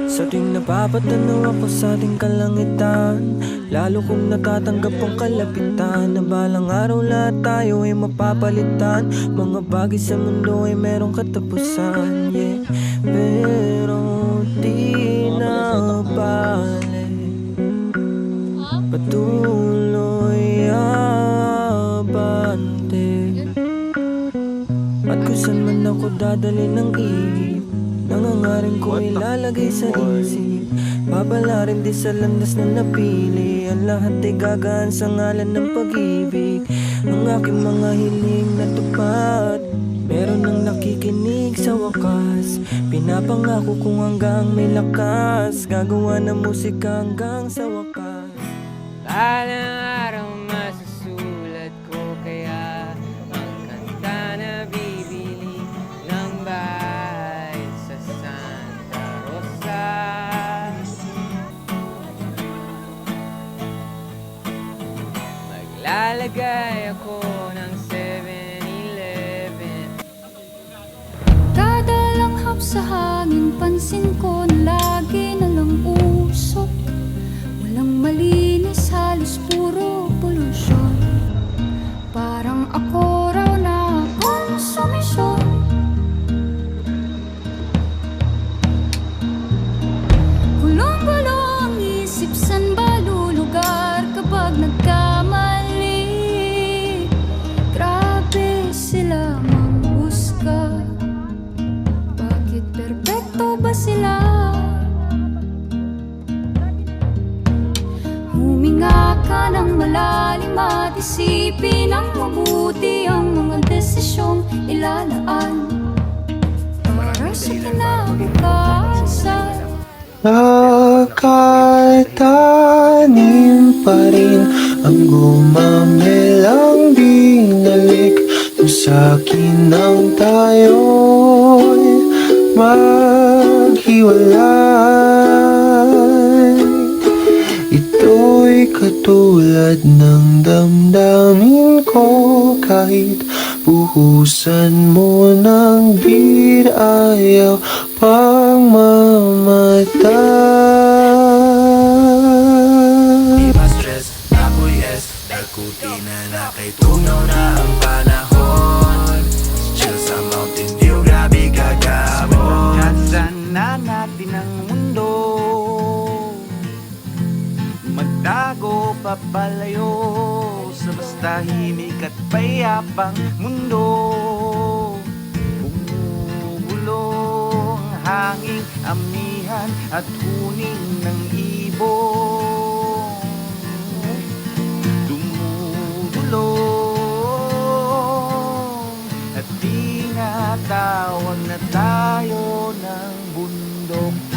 Sa tuwing napapatanaw ako sa ating kalangitan, lalo kong natatanggap ang kalapitan na balang araw lahat tayo ay mapapalitan. Mga bagay sa mundo ay merong katapusan, yeah. Pero di na bale, patuloy abante. At kung saan man ako dadali ng ihip, nangangaring ko ilalagay sa isip. Babalarin di sa landas na napili, ang lahat ay gagaan sa ngalan ng pag-ibig. Ang aking mga hiling natupad, meron nang nakikinig sa wakas. Pinapangako kong hanggang may lakas, gagawa ng musika hanggang sa wakas. Balang araw masusulat ko kaya ang kanta na bibili ng bahay sa Santa Rosa. Maglalagay ako ng 7-Eleven. Kada langhap sa hangin, pansin ko na lagi na lang usok. Walang malinis, halos puro polusyon. Parang ako raw na konsumisyon. Gulong-gulo ang isip, san ba lulugar kapag nagkamali? Grabe sila manghusga. Bakit perpekto ba sila? Huminga ka ng malalim at isipin ng mabuti ang mga desisyong ilalaan para sa kinabukasan. Nakatanim pa rin ang gumamelang binalik nung sa'kin nang tayo'y maghiwalay. Ito'y katulad ng damdamin ko, kahit buhusan mo ng beer, ayaw pang mamatay. Di ma-stress, ako'y nagkuti na kay tunaw na ang panahon. Chill sa Mountain View, grabe kagabon. Pagkatsan na natin ang mundo, magtago papalayo sa bastahimik at payapang mundo. Bumubulong ang hanging amihan at huning ng ibon. Dumudulong at tinatawag na tayo ng bundok.